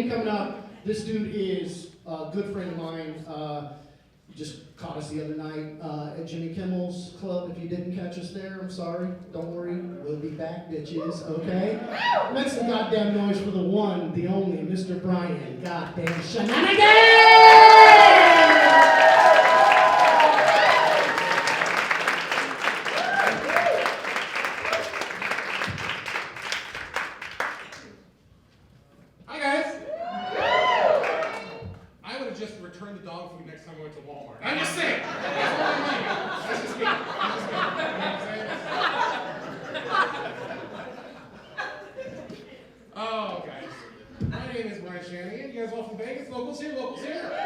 Jimmy coming up. This dude is a good friend of mine. He just caught us the other night at Jimmy Kimmel's club. If you didn't catch us there, I'm sorry. Don't worry. We'll be back, bitches. Okay? Make some goddamn noise for the one, the only, Mr. Brian. Goddamn shenanigans! I'm just saying. That's just me. Oh, guys. My name is Brian Shanahan. You guys all from Vegas? Locals here? Locals here? I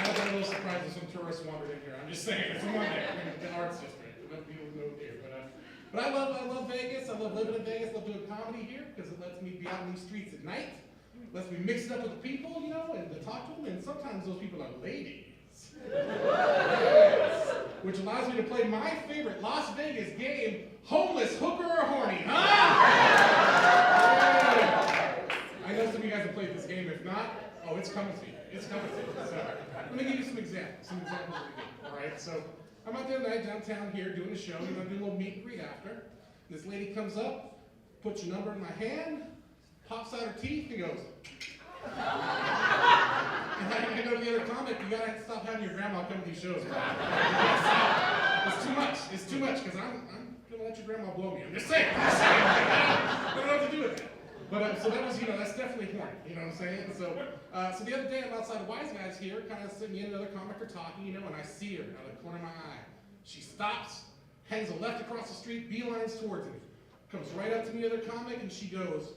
was a little surprised that some tourists wandered in here. I'm just saying. It's a Monday. The arts district. Enough people know here. But I love Vegas. I love living in Vegas. I love doing comedy here because it lets me be out in these streets at night. Lets me mix it up with the people, you know, and to talk to them, and sometimes those people are ladies. Yes. Which allows me to play my favorite Las Vegas game, homeless, hooker, or horny, huh? Yeah. I know some of you guys have played this game. If not, oh, it's coming to you. It's coming to you. So, let me give you some examples of the game, all right? So, I'm out there tonight downtown here doing a show, you know, doing a little meet and greet after. This lady comes up, puts your number in my hand, pops out her teeth and goes. And I go to the other comic, you gotta stop having your grandma come to these shows. It's too much. It's too much, because I'm gonna let your grandma blow me. I'm just saying. I don't know what to do with that. But so that was, you know, that's definitely horny. You know what I'm saying? So the other day I'm outside of Wise Guys here, kind of sitting, me and another comic are talking, you know, and I see her out of the corner of my eye. She stops, hangs a left across the street, beelines towards me. Comes right up to the other comic, and she goes,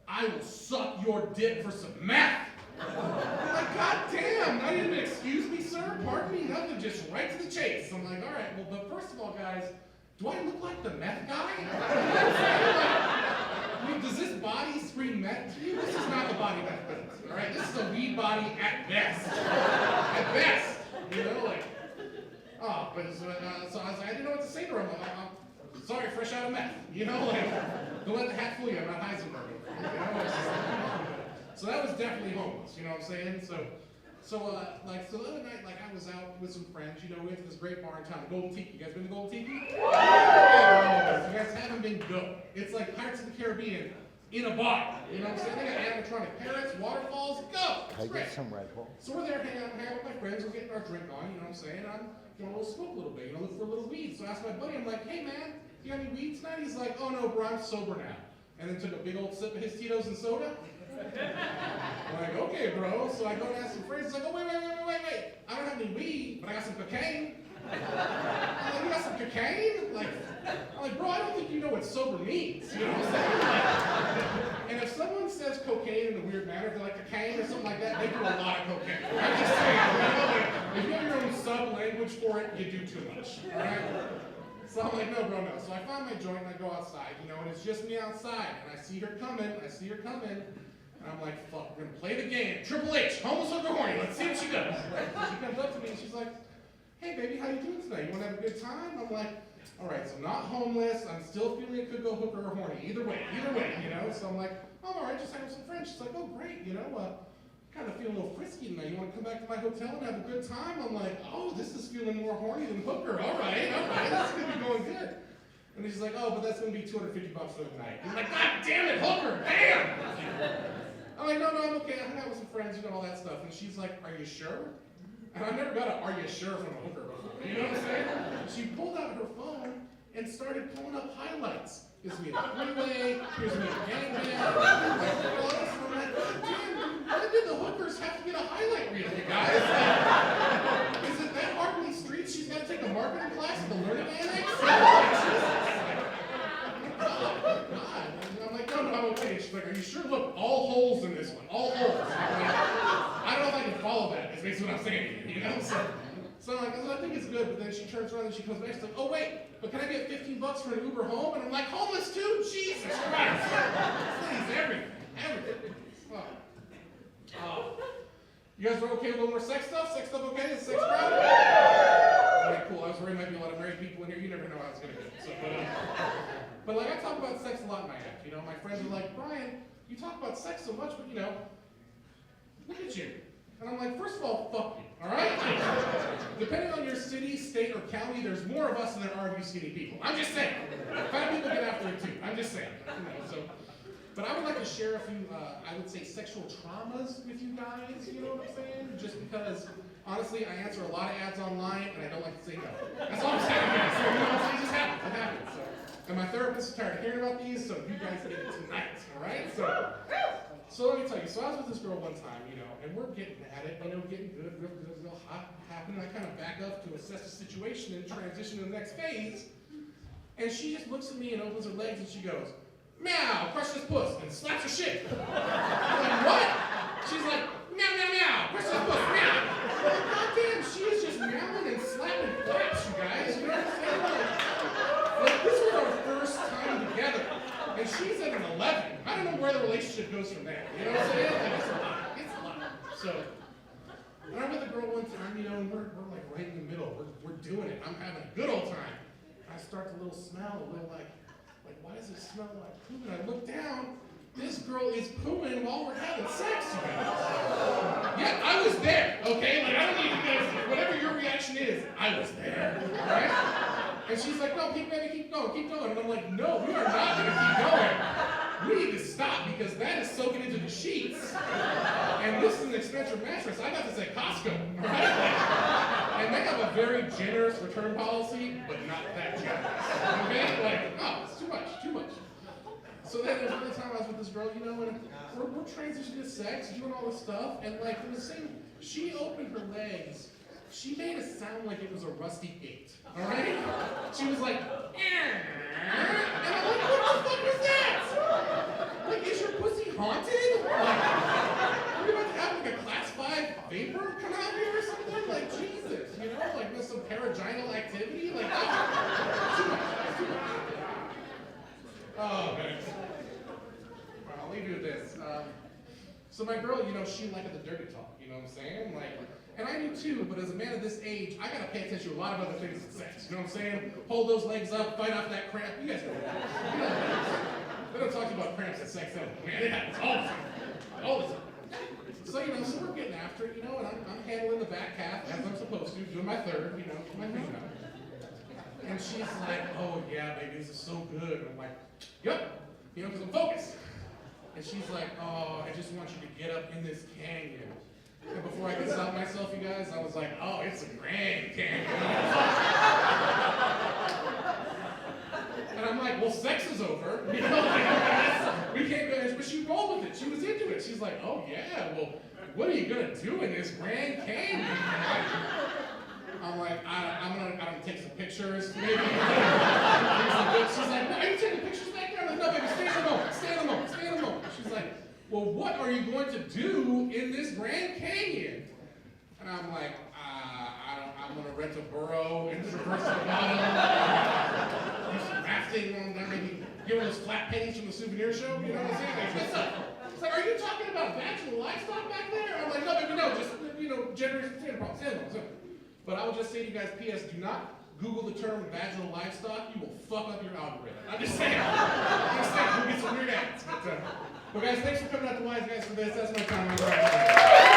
"I will suck your dick for some meth." I'm like, God damn, not even excuse me, sir, pardon me, nothing, just right to the chase. I'm like, all right, well, but first of all, guys, do I look like the meth guy? I mean, does this body scream meth to you? This is not the body meth business, all right? This is a weed body at best. At best, you know, like, oh, but so I was like, I didn't know what to say to her. I'm like, I'm sorry, fresh out of meth, you know, like, don't let the hat fool you, I'm not Heisenberg. You know, so that was definitely homeless, you know what I'm saying? So the other night, like, I was out with some friends, you know, we went to this great bar in town, the Golden Tiki. You guys been to Golden Tiki? Yeah. If you guys haven't been, go. It's like Pirates of the Caribbean in a bar, you know what I'm saying? They got animatronic parrots, waterfalls, go. It's great. Get some Red Bull. So we're there hanging out with my friends, we're getting our drink on, you know what I'm saying? I'm going to smoke a little bit, you know, look for a little weed. So I asked my buddy, I'm like, hey man, you got any weed tonight? He's like, oh no, bro, I'm sober now. And then took a big old sip of his Tito's and soda. I'm like, okay, bro. So I go and ask some friends. He's like, oh, wait. I don't have any weed, but I got some cocaine. I'm like, you got some cocaine? I'm like, bro, I don't think you know what sober means. You know what I'm saying? And if someone says cocaine in a weird manner, if they're like cocaine or something like that, they do a lot of cocaine. I'm just saying, you know, like, if you have your own sub-language for it, you do too much, all right? So I'm like, no, bro, no. So I find my joint and I go outside, you know, and it's just me outside. And I see her coming. And I'm like, fuck, we're gonna play the game. Triple H, homeless hooker horny. Let's see what she does. She comes up to me and she's like, hey, baby, how you doing tonight? You wanna have a good time? I'm like, all right, so not homeless. I'm still feeling it could go hooker or horny. Either way, you know? So I'm like, oh, all right, just hang with some friends. She's like, oh, great, you know, kind of feeling a little frisky tonight. You want to come back to my hotel and have a good time? I'm like, oh, this is feeling more horny than hooker. All right, this is going to be going good. And then she's like, oh, but that's going to be $250 for the night. I'm like, God damn it, hooker, damn! I'm like, no, I'm okay. I hung out with some friends, you know, all that stuff. And she's like, are you sure? And I never got a are you sure from a hooker before. You know what I'm saying? She pulled out her phone and started pulling up highlights. Here's me at the freeway, here's me at Gangman, why did the hookers have to get a highlight reel, you guys? Is it that hard in these streets she's got to take a marketing class at the Learning Annex? God. I'm like, no, I'm okay. She's like, are you sure? Look, all holes in this one, all holes. Like, I don't know if I can follow that, is basically what I'm saying, you know? So I'm like, I think it's good, but then she turns around and she comes back, she's like, oh wait, but can I get $15 for an Uber home? And I'm like, homeless too? Jesus Christ. Please, everything. Oh. You guys are okay with a little more sex stuff? Sex stuff okay? Is sex crowd? Alright, cool. I was worried there might be a lot of married people in here. You never know how it's going to go. So, but like, I talk about sex a lot in my act. You know, my friends are like, Brian, you talk talk about sex so much, but look at you. And I'm like, first of all, fuck you, all right? Depending on your city, state, or county, there's more of us than there are of you skinny people. I'm just saying. Fat people get after it too. I'm just saying. But I would like to share a few, I would say, sexual traumas with you guys, you know what I'm saying? Just because, honestly, I answer a lot of ads online, and I don't like to say no. That's all I'm saying, guys. So, it just happens. It happens. And my therapist is tired of hearing about these, so you guys get it tonight, all right? So let me tell you, so I was with this girl one time, and we're getting at it, getting good, real hot happening. I kind of back up to assess the situation and transition to the next phase. And she just looks at me and opens her legs and she goes, meow, crush this puss, and slaps her shit. I'm like, what? She's like, meow, meow, meow, crush this puss, meow. God damn, she is just meowing and slapping flaps, you guys. You know what I'm saying? Like, this was our first time together. And she's at an 11. I don't know where the relationship goes from there. You know what I'm saying? Like, it's a lot. It's a lot. So, and I'm with a girl one time, and we're like right in the middle. We're doing it. I'm having a good old time. I start to smell a little like, why does it smell like poop? And I look down. This girl is pooing while we're having sex, you guys. Yeah, I was there, okay? Like, I don't need you guys, whatever your reaction is, I was there, right? And she's like, no, keep going. And I'm like, no, we are not gonna keep going. We need to stop because that is soaking into the sheets. And this is an expensive mattress. I got this at Costco, right? And they have a very generous return policy, but not that generous. Okay? Like, oh, it's too much. So then there's another time I was with this girl, and we're transitioning to sex, doing all this stuff, and like it was saying, she opened her legs. She made it sound like it was a rusty gate, all right? She was like, and I'm like, what the fuck was that? Like, is your pussy haunted? Like, are we about to have like a class 5 vapor come out here or something? Like, Jesus, like with some paraginal activity? Like, too much. Oh, man. Well, I'll leave you with this. So my girl, she liked the dirty talk, you know what I'm saying? Like, and I do too, but as a man of this age, I gotta pay attention to a lot of other things in sex. You know what I'm saying? Hold those legs up, fight off that cramp. You guys know that. They don't talk to you about cramps in sex anymore, man. It happens all the time. All the time. So, so we're getting after it, and I'm handling the back half as I'm supposed to, doing my third, my thing now. And she's like, oh yeah, baby, this is so good. And I'm like, yep, because I'm focused. And she's like, oh, I just want you to get up in this canyon. And before I could stop myself, you guys, I was like, oh, it's a Grand Canyon. And I'm like, well, sex is over. We can't go, but she rolled with it. She was into it. She's like, oh yeah, well, what are you gonna do in this Grand Canyon? I'm like, I'm gonna take some pictures, maybe. She's like, no, are you taking pictures back there? I'm like, no, baby, stay in the moment. She's like, well, what are you going to do in this Grand Canyon? And I'm like, I'm gonna rent a burro and traverse the bottom, do some rafting on there, maybe get one of those flat pennies from the souvenir show, you know what I'm saying? Like, what's up? It's like, are you talking about vaginal livestock back there? I'm like, no, baby, no, just, gender, stand. But I will just say to you guys, P.S., do not Google the term vaginal livestock. You will fuck up your algorithm. I'm just saying. You'll get some weird ads. But guys, thanks for coming out to Wise Guys for this. That's my time.